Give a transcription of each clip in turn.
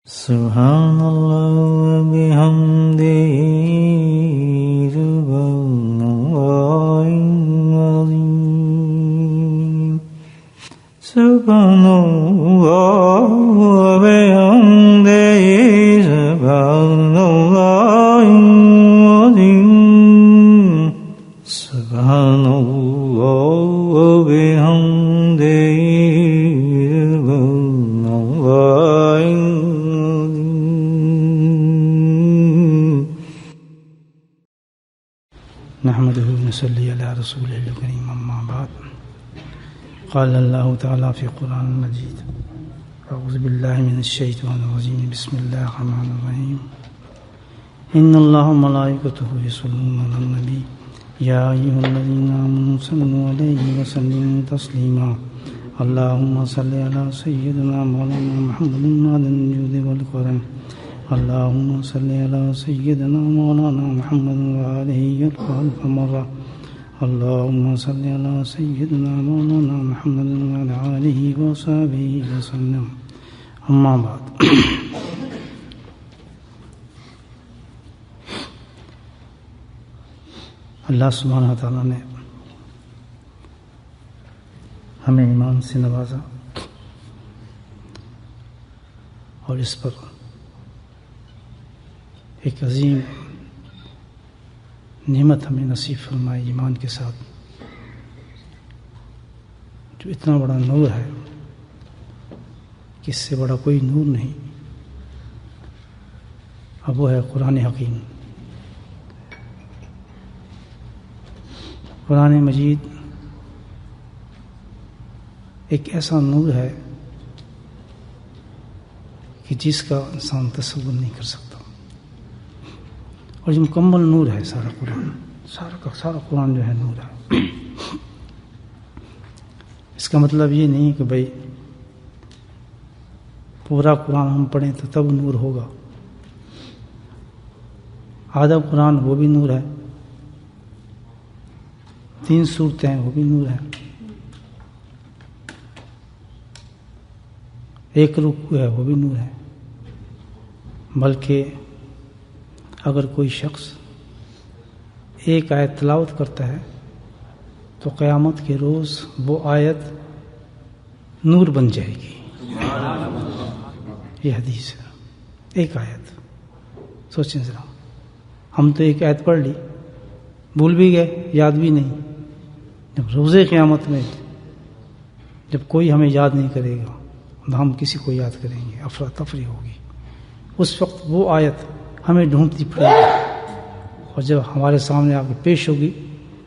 سبحان اللہ وبحمدہ سبحان اللہ العظیم سبحان اللہ وبحمدہ سبحان اللہ العظیم سبحان اللہ وبحمدہ نحمده ونصلي على رسوله الكريم اما بعد قال الله تعالى في القرآن المجيد اعوذ بالله من الشيطان الرجيم بسم الله الرحمن الرحيم ان الله وملائكته يصلون على النبي يا ايها الذين امنوا صلوا عليه وسلموا تسليما اللهم صل على سيدنا مولانا محمد معدن الجود والكرم اللهم صل على سيدنا مولانا محمد وآله الف مرة اللهم صل على سيدنا مولانا محمد وعلى آله وصحبه وسلم اما بعد اللہ سبحانہ وتعالیٰ نے ہمیں ایمان سے نوازا اور اس پر ایک عظیم نعمت ہمیں نصیب فرمائی ایمان کے ساتھ، جو اتنا بڑا نور ہے کہ اس سے بڑا کوئی نور نہیں، اب وہ ہے قرآن حکیم۔ قرآن مجید ایک ایسا نور ہے کہ جس کا انسان تصور نہیں کر سکتا، اور یہ مکمل نور ہے سارا قرآن، سارا قرآن جو ہے نور ہے۔ اس کا مطلب یہ نہیں کہ بھئی پورا قرآن ہم پڑھیں تو تب نور ہوگا، آدھا قرآن وہ بھی نور ہے، 3 سورتیں ہیں وہ بھی نور ہے، 1 رکوع ہے وہ بھی نور ہے، بلکہ اگر کوئی شخص 1 آیت تلاوت کرتا ہے تو قیامت کے روز وہ آیت نور بن جائے گی۔ یہ حدیث ہے، 1 آیت، سوچیں ذرا، ہم تو 1 آیت پڑھ لی، بھول بھی گئے، یاد بھی نہیں، جب روز قیامت میں جب کوئی ہمیں یاد نہیں کرے گا، ہم کسی کو یاد کریں گے، افراتفری ہوگی، اس وقت وہ آیت ہمیں ڈھونڈتی پڑے گی، اور جب ہمارے سامنے آ کے پیش ہوگی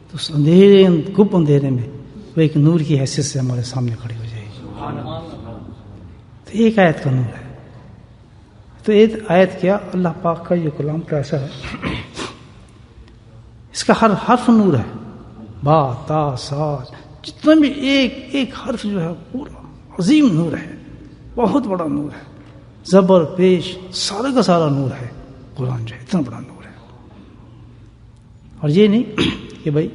تو اس اندھیرے گپ اندھیرے میں وہ ایک نور کی حیثیت سے ہمارے سامنے کھڑی ہو جائے گی۔ تو 1 آیت کا نور ہے، تو 1 آیت کیا، اللہ پاک کا یہ کلام کا ایسا ہے، اس کا ہر حرف نور ہے، با تا سا، جتنا بھی ایک حرف جو ہے پورا عظیم نور ہے، بہت بڑا نور ہے، زبر پیش سارے کا سارا نور ہے، قرآن جو ہے اتنا بڑا نور ہے۔ اور یہ نہیں کہ بھائی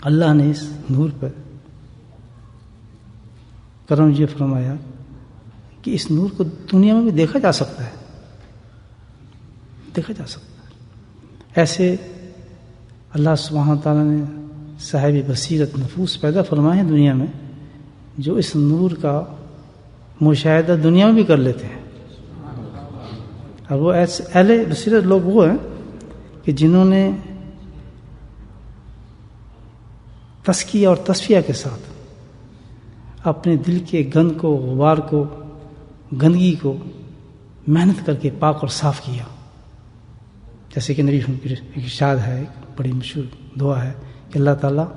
اللہ نے اس نور پر کرم یہ فرمایا کہ اس نور کو دنیا میں بھی دیکھا جا سکتا ہے، دیکھا جا سکتا ہے۔ ایسے اللہ سبحانہ تعالیٰ نے صاحب بصیرت نفوس پیدا فرمائے ہیں دنیا میں، جو اس نور کا مشاہدہ دنیا میں بھی کر لیتے ہیں، اور وہ ایسے اہل بصیرت لوگ وہ ہیں کہ جنہوں نے تزکیہ اور تصفیہ کے ساتھ اپنے دل کے گند کو، غبار کو، گندگی کو محنت کر کے پاک اور صاف کیا، جیسے کہ نبی کی ارشاد ہے، ایک بڑی مشہور دعا ہے کہ اللہ تعالیٰ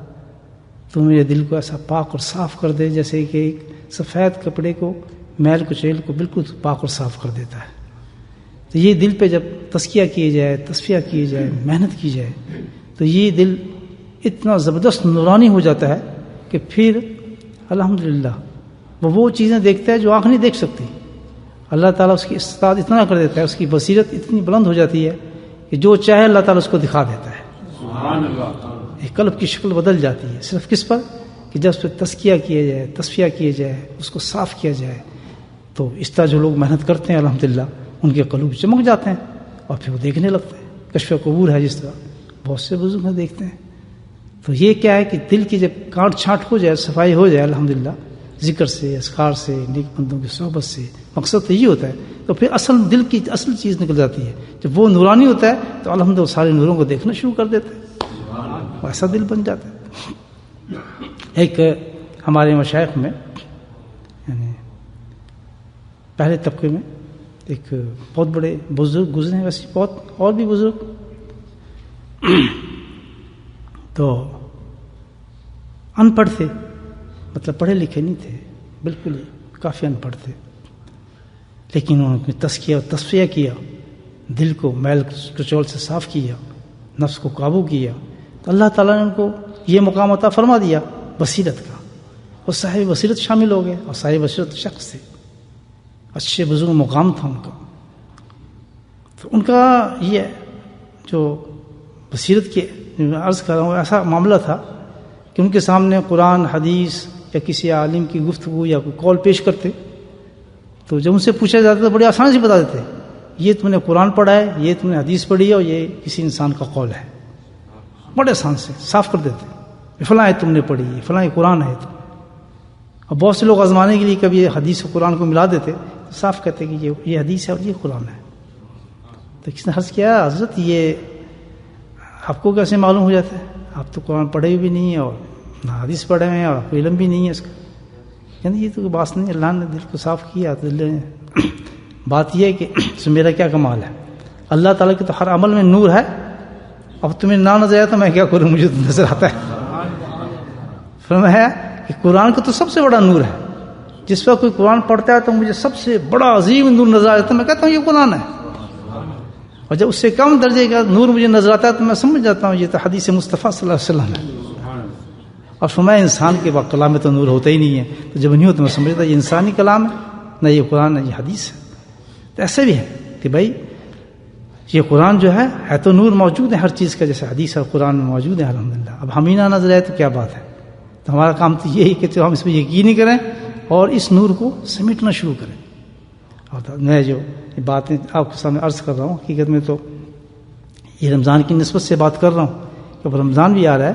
تو میرے دل کو ایسا پاک اور صاف کر دے جیسے کہ ایک سفید کپڑے کو، میل کچیل کو بالکل پاک اور صاف کر دیتا ہے۔ تو یہ دل پہ جب تزکیہ کیے جائے، تصفیہ کیے جائے، محنت کی جائے، تو یہ دل اتنا زبردست نورانی ہو جاتا ہے کہ پھر الحمدللہ وہ چیزیں دیکھتا ہے جو آنکھ نہیں دیکھ سکتی، اللہ تعالیٰ اس کی استطاعت اتنا کر دیتا ہے، اس کی بصیرت اتنی بلند ہو جاتی ہے کہ جو چاہے اللہ تعالیٰ اس کو دکھا دیتا ہے۔ سبحان اللہ، ایک قلب کی شکل بدل جاتی ہے، صرف کس پر کہ جب اس پہ تزکیہ کیا جائے، تصفیہ کیا جائے، اس کو صاف کیا جائے، تو اس طرح جو لوگ محنت کرتے ہیں الحمدللہ ان کے قلوب چمک جاتے ہیں اور پھر وہ دیکھنے لگتے ہیں. کشف قبور ہے جس طرح بہت سے بزرگ ہیں دیکھتے ہیں. تو یہ کیا ہے کہ دل کی جب کاٹ چھانٹ ہو جائے, صفائی ہو جائے الحمدللہ ذکر سے, اذکار سے, نیک بندوں کی صحبت سے, مقصد تو یہ ہوتا ہے, تو پھر دل کی اصل چیز نکل جاتی ہے. جب وہ نورانی ہوتا ہے تو الحمدللہ سارے نوروں کو دیکھنا شروع کر دیتا ہے, ایسا دل بن جاتا ہے. ایک ہمارے مشائخ میں یعنی پہلے طبقے میں ایک بہت بڑے بزرگ گزرے ہیں, ویسے بہت اور بھی بزرگ, تو ان پڑھ تھے, مطلب پڑھے لکھے نہیں تھے بالکل ہی, کافی ان پڑھ تھے, لیکن انہوں نے تزکیہ اور تصفیہ کیا, دل کو میل کچول سے صاف کیا, نفس کو قابو کیا, تو اللہ تعالیٰ نے ان کو یہ مقام عطا فرما دیا بصیرت کا. وہ صاحب بصیرت شامل ہو گئے, اور صاحب بصیرت شخص تھے, اچھے بزرگ مقام تھا ان کا. تو ان کا یہ جو بصیرت کی عرض کر رہا ہوں, ایسا معاملہ تھا کہ ان کے سامنے قرآن حدیث یا کسی عالم کی گفتگو یا کوئی قول پیش کرتے, تو جب ان سے پوچھا جاتا تو بڑی آسانی سے بتا دیتے, یہ تم نے قرآن پڑھا ہے, یہ تم نے حدیث پڑھی ہے, اور یہ کسی انسان کا قول ہے. بڑے آسان سے صاف کر دیتے, فلاں ہے تم نے پڑھی ہے, فلاں قرآن ہے. تو اور بہت سے لوگ آزمانے کے لیے کبھی حدیث و قرآن کو ملا دیتے, تو صاف کہتے کہ یہ حدیث ہے اور یہ قرآن ہے. تو کس نے عرض کیا, حضرت یہ آپ کو کیسے معلوم ہو جاتا ہے, آپ تو قرآن پڑھے بھی نہیں ہیں اور نہ حدیث پڑھے ہوئے ہیں, اور آپ کو علم بھی نہیں ہے اس کا. یعنی یہ تو بات نہیں, اللہ نے دل کو صاف کیا. تو بات یہ ہے کہ اس میں میرا کیا کمال ہے, اللہ تعالیٰ کے تو ہر عمل میں نور ہے. اب تمہیں نہ نظر آیا تو میں کیا کروں, مجھے تو نظر آتا ہے. فرمایا کہ قرآن کا تو سب سے بڑا نور ہے. جس وقت کوئی قرآن پڑھتا ہے تو مجھے سب سے بڑا عظیم نور نظر آ جاتا ہے, میں کہتا ہوں یہ قرآن ہے. اور جب اس سے کم درجے کا نور مجھے نظر آتا ہے تو میں سمجھ جاتا ہوں یہ تو حدیث مصطفیٰ صلی اللہ علیہ وسلم ہے. اور فرمایا انسان کے کلام میں تو نور ہوتا ہی نہیں ہے, تو جب نہیں ہوتا میں سمجھتا یہ انسانی کلام ہے, نہ یہ قرآن, نہ یہ حدیث ہے. تو ایسے بھی ہے کہ بھائی یہ قرآن جو ہے تو نور موجود ہے ہر چیز کا, جیسے حدیث اور قرآن میں موجود ہے الحمدللہ. اب ہم ہی نہ نظر آئے تو کیا بات ہے. تو ہمارا کام تو یہی کہ ہم اس پہ یقین ہی کریں اور اس نور کو سمیٹنا شروع کریں. اور میں جو باتیں آپ کے سامنے عرض کر رہا ہوں, حقیقت میں تو یہ رمضان کی نسبت سے بات کر رہا ہوں کہ اب رمضان بھی آ رہا ہے.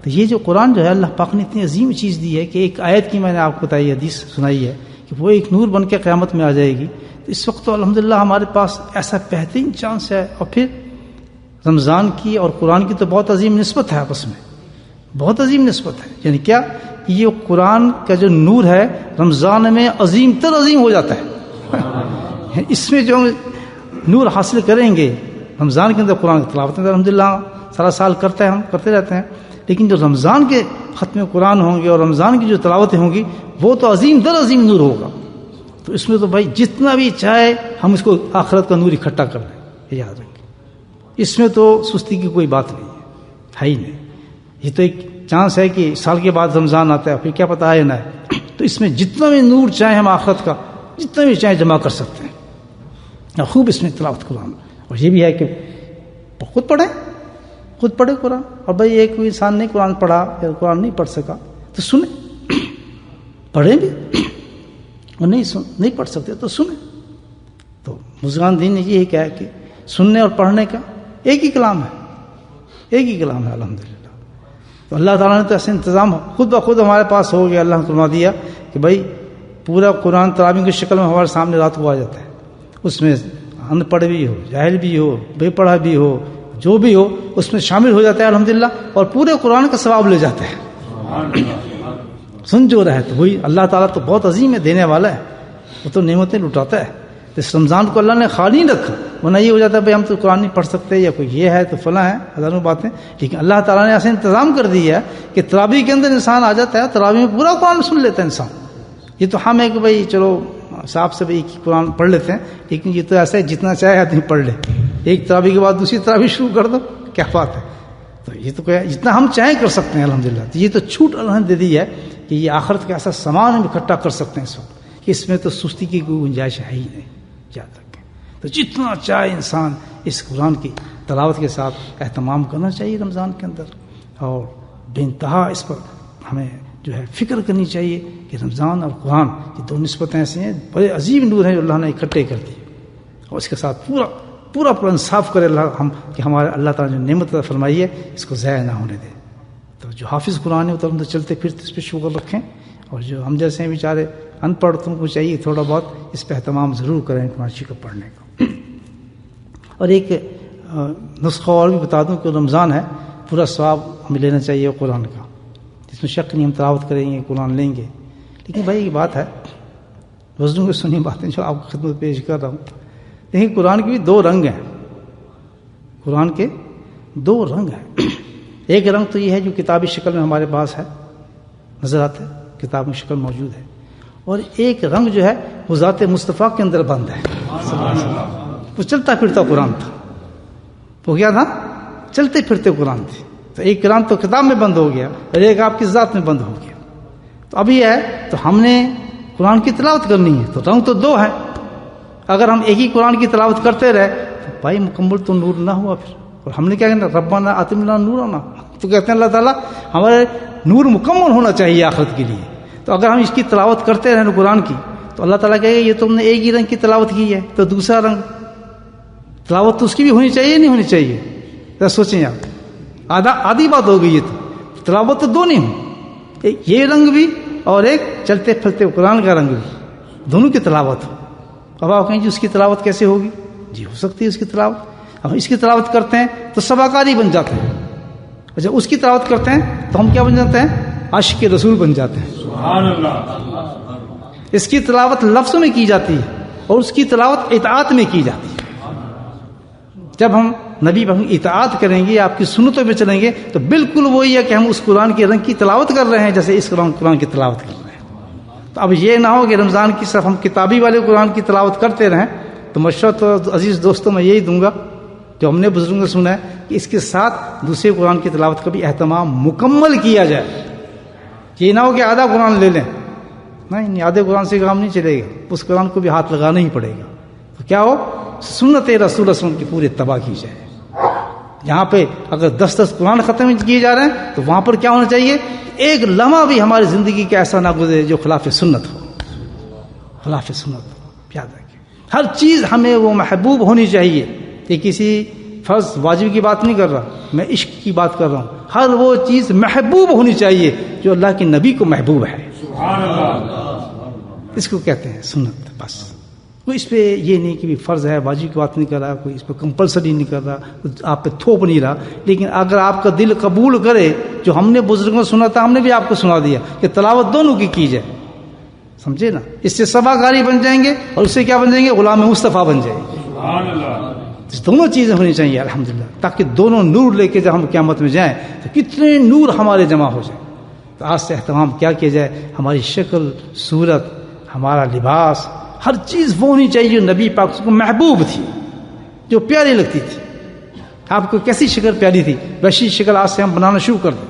تو یہ جو قرآن جو ہے اللہ پاک نے اتنی عظیم چیز دی ہے کہ ایک آیت کی میں نے آپ کو بتائی, حدیث سنائی ہے کہ وہ ایک نور بن کے قیامت میں آ جائے گی. تو اس وقت تو الحمدللہ ہمارے پاس ایسا بہترین چانس ہے. اور پھر رمضان کی اور قرآن کی تو بہت عظیم نسبت ہے آپس میں, بہت عظیم نسبت ہے. یعنی کیا, یہ قرآن کا جو نور ہے رمضان میں عظیم تر عظیم ہو جاتا ہے. اس میں جو نور حاصل کریں گے رمضان کے اندر, قرآن کی تلاوت الحمدللہ سارا سال کرتے ہیں, ہم کرتے رہتے ہیں, لیکن جو رمضان کے ختم قرآن ہوں گے اور رمضان کی جو تلاوتیں ہوں گی وہ تو عظیم در عظیم نور ہوگا. تو اس میں تو بھائی جتنا بھی چاہے ہم اس کو آخرت کا نور اکٹھا کر لیں, یاد رکھیں. اس میں تو سستی کی کوئی بات نہیں ہے ہی نہیں. یہ تو ایک چانس ہے کہ سال کے بعد رمضان آتا ہے, پھر کیا پتہ آئے نہ ہے. تو اس میں جتنا بھی نور چاہے ہم آخرت کا جتنا بھی چاہے جمع کر سکتے ہیں, اور خوب اس میں تلاوت قرآن. اور یہ بھی ہے کہ خود پڑھے قرآن. اور بھائی ایک کوئی انسان نہیں قرآن پڑھا یا قرآن نہیں پڑھ سکا تو سنیں, پڑھیں بھی, اور نہیں پڑھ سکتے تو سنیں. تو بزرگان دین نے یہ کہا کہ سننے اور پڑھنے کا ایک ہی کلام ہے, ایک ہی کلام ہے الحمدللہ. تو اللہ تعالیٰ نے تو ایسے انتظام خود بخود ہمارے پاس ہو گیا. اللہ نے فرما دیا کہ بھائی پورا قرآن تراویح کی شکل میں ہمارے سامنے رات کو آ جاتا ہے. اس میں ان پڑھ بھی ہو, جاہل بھی ہو, بے پڑھا بھی ہو, جو بھی ہو اس میں شامل ہو جاتا ہے الحمدللہ, اور پورے قرآن کا ثواب لے جاتا ہے. سن جو رہے تو وہی اللہ تعالیٰ تو بہت عظیم ہے, دینے والا ہے, وہ تو نعمتیں لٹاتا ہے. اس رمضان کو اللہ نے خالی نہیں رکھا, ورنہ یہ ہو جاتا ہے بھائی ہم تو قرآن نہیں پڑھ سکتے یا کوئی یہ ہے تو فلاں ہے, ہزاروں باتیں. لیکن اللہ تعالیٰ نے ایسے انتظام کر دیا ہے کہ تراویح کے اندر انسان آ جاتا ہے, تراویح میں پورا قرآن سن لیتا ہے انسان. یہ تو ہم ہے کہ بھائی چلو صاحب سے ایک قرآن پڑھ لیتے ہیں, لیکن یہ تو ایسا ہے جتنا چاہے آدمی پڑھ لے, ایک تراویح کے بعد دوسری تراویح شروع کر دو, کیا بات ہے. تو یہ تو جتنا ہم چاہیں کر سکتے ہیں الحمدللہ. تو یہ تو چھوٹ اللہ نے دے دی ہے کہ یہ آخرت کا ایسا سامان ہم اکٹھا کر سکتے ہیں اس وقت کہ اس میں تو سستی کی کوئی گنجائش ہے ہی نہیں. یاد رکھیں, تو جتنا چاہے انسان اس قرآن کی تلاوت کے ساتھ اہتمام کرنا چاہیے رمضان کے اندر, اور بے انتہا اس پر ہمیں جو ہے فکر کرنی چاہیے کہ رمضان اور قرآن یہ دو نسبتیں ایسی ہیں، بڑے عظیم نور ہیں جو اللہ نے اکٹھے کر دی، اور اس کے ساتھ پورا انصاف کرے اللہ کہ ہمارے اللہ تعالیٰ جو نعمت عطا فرمائی ہے اس کو ضائع نہ ہونے دے۔ تو جو حافظ قرآن ہے وہ تو چلتے پھرتے اس پہ شکر رکھیں، اور جو ہم جیسے ہیں بیچارے ان پڑھ تم کو چاہیے تھوڑا بہت اس پہ اہتمام ضرور کریں قرآن شریف کو پڑھنے کا۔ اور ایک نسخہ اور بھی بتا دوں کہ رمضان ہے پورا ثواب ہمیں لینا چاہیے قرآن کا، جس میں شک نہیں ہم تلاوت کریں گے قرآن لیں گے، لیکن بھائی یہ بات ہے بزرگوں کی سنی باتیں جو آپ کو خدمت پیش کر رہا ہوں، لیکن قرآن کے بھی دو رنگ ہیں، قرآن کے دو رنگ ہیں۔ ایک رنگ تو یہ ہے جو کتابی شکل میں ہمارے پاس ہے، نظر آتا ہے، کتاب میں شکل موجود ہے، اور ایک رنگ جو ہے وہ ذات مصطفیٰ کے اندر بند ہے، وہ چلتا پھرتا قرآن تھا، وہ کیا تھا؟ چلتے پھرتے قرآن تھے۔ تو ایک قرآن تو کتاب میں بند ہو گیا اور ایک آپ کی ذات میں بند ہو گیا۔ تو اب یہ ہے تو ہم نے قرآن کی تلاوت کرنی ہے، تو رنگ تو دو ہیں۔ اگر ہم ایک ہی قرآن کی تلاوت کرتے رہے تو بھائی مکمل تو نور نہ ہوا پھر، اور ہم نے کیا کہنا؟ ربنا آتنا نورنا، تو کہتے ہیں اللہ تعالیٰ ہمارے نور مکمل ہونا چاہیے آخرت کے لیے۔ تو اگر ہم اس کی تلاوت کرتے رہیں قرآن کی تو اللہ تعالیٰ کہے گا یہ تم نے ایک ہی رنگ کی تلاوت کی ہے، تو دوسرا رنگ تلاوت تو اس کی بھی ہونی چاہیے نہیں ہونی چاہیے؟ ذرا سوچیں آپ، آدھی بات ہو گئی، یہ تو تلاوت تو دو نہیں ہو، ایک یہ رنگ بھی اور ایک چلتے پھرتے قرآن کا رنگ بھی، دونوں کی تلاوت ہو۔ اب آپ کہیں جی اس کی تلاوت کیسے ہوگی؟ جی ہو سکتی ہے اس کی تلاوت، اب اس کی تلاوت کرتے ہیں تو سباکاری بن جاتے ہیں، اور جب اس کی تلاوت کرتے ہیں تو ہم کیا بن جاتے ہیں؟ عاشق رسول بن جاتے ہیں۔ سبحان اللہ۔ اس کی تلاوت لفظوں میں کی جاتی ہے اور اس کی تلاوت اطاعت میں کی جاتی ہے۔ جب ہم نبی پر اطاعت کریں گے، آپ کی سنتوں پہ چلیں گے، تو بالکل وہی ہے کہ ہم اس قرآن کے رنگ کی تلاوت کر رہے ہیں جیسے اس قرآن کی تلاوت کر رہے ہیں۔ تو اب یہ نہ ہو کہ رمضان کی صرف ہم کتابی والے قرآن کی تلاوت کرتے رہیں۔ تو مشورہ تو عزیز دوستوں میں یہی دوں گا جو ہم نے بزرگوں سے سنا ہے کہ اس کے ساتھ دوسرے قرآن کی تلاوت کا بھی اہتمام مکمل کیا جائے۔ یہ نہ ہو کہ آدھا قرآن لے لیں، نہیں، آدھے قرآن سے کام نہیں چلے گا، اس قرآن کو بھی ہاتھ لگانا ہی پڑے گا۔ تو کیا ہو؟ سنت رسول اللہ صلی اللہ علیہ وسلم کی پوری اتباع کی جائے۔ یہاں پہ اگر 10 قرآن ختم کیے جا رہے ہیں تو وہاں پر کیا ہونا چاہیے؟ ایک لمحہ بھی ہماری زندگی کا ایسا نہ گزرے جو خلاف سنت ہو، خلاف سنت ہو۔ یاد رکھیں ہر چیز ہمیں وہ محبوب ہونی چاہیے۔ یہ کسی فرض واجب کی بات نہیں کر رہا، میں عشق کی بات کر رہا ہوں۔ ہر وہ چیز محبوب ہونی چاہیے جو اللہ کے نبی کو محبوب ہے، سبحان اللہ، اس کو کہتے ہیں سنت۔ بس کوئی اس پہ یہ نہیں کہ فرض ہے واجب کی بات نہیں کر رہا، کوئی اس پہ کمپلسری نہیں کر رہا، آپ پہ تھوپ نہیں رہا، لیکن اگر آپ کا دل قبول کرے جو ہم نے بزرگوں سے سنا تھا، ہم نے بھی آپ کو سنا دیا کہ تلاوت دونوں کی جائے، سمجھے نا؟ اس سے سباکاری بن جائیں گے اور اس سے کیا بن جائیں گے؟ غلام مصطفیٰ بن جائیں گے۔ سبحان اللہ۔ دونوں چیزیں ہونی چاہیے الحمدللہ، تاکہ دونوں نور لے کے جب ہم قیامت میں جائیں تو کتنے نور ہمارے جمع ہو جائیں۔ تو آج سے اہتمام کیا کیا جائے؟ ہماری شکل صورت، ہمارا لباس، ہر چیز وہ ہونی چاہیے جو نبی پاک کو محبوب تھی، جو پیاری لگتی تھی۔ آپ کو کیسی شکل پیاری تھی، ویسی شکل آج سے ہم بنانا شروع کر دیں۔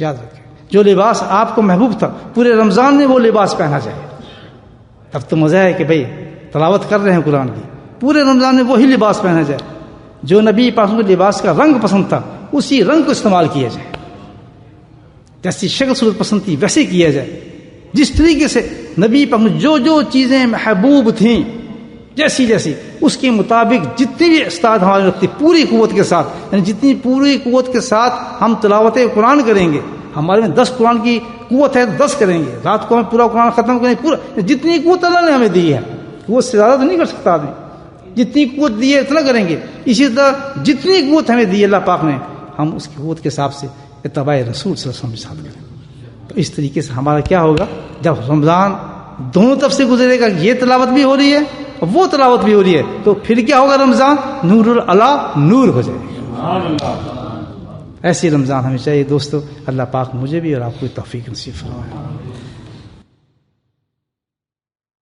یاد رکھیں جو لباس آپ کو محبوب تھا پورے رمضان میں وہ لباس پہنا جائے، تب تو مزہ ہے کہ بھئی تلاوت کر رہے ہیں قرآن کی، پورے رمضان میں وہی لباس پہنا جائے۔ جو نبی پاک کو لباس کا رنگ پسند تھا اسی رنگ کو استعمال کیا جائے، جیسی شکل صورت پسند تھی ویسے کیا جائے، جس طریقے سے نبی پاک جو جو چیزیں محبوب تھیں جیسی جیسی اس کے مطابق جتنی بھی استاد ہمارے رکھتی پوری قوت کے ساتھ، یعنی جتنی پوری قوت کے ساتھ ہم تلاوت قرآن کریں گے، ہمارے میں 10 قرآن کی قوت ہے 10 کریں گے، رات کو ہم پورا قرآن ختم کریں، پورا جتنی قوت اللہ نے ہمیں دی ہے، قوت سے زیادہ تو نہیں کر سکتا آدمی، جتنی قوت دی ہے اتنا کریں گے۔ اسی طرح جتنی قوت ہمیں دی ہے اللہ پاک نے، ہم اس کی قوت کے حساب سے اتباع رسول صلی اللہ علیہ وسلم کے ساتھ کریں۔ تو اس طریقے سے ہمارا کیا ہوگا؟ جب رمضان دونوں طرف سے گزرے گا، یہ تلاوت بھی ہو رہی ہے اور وہ تلاوت بھی ہو رہی ہے، تو پھر کیا ہوگا؟ رمضان نور العلا نور ہو جائے گا۔ ایسی رمضان ہمیں چاہیے دوستو۔ اللہ پاک مجھے بھی اور آپ کو توفیق نصیب فرمائے۔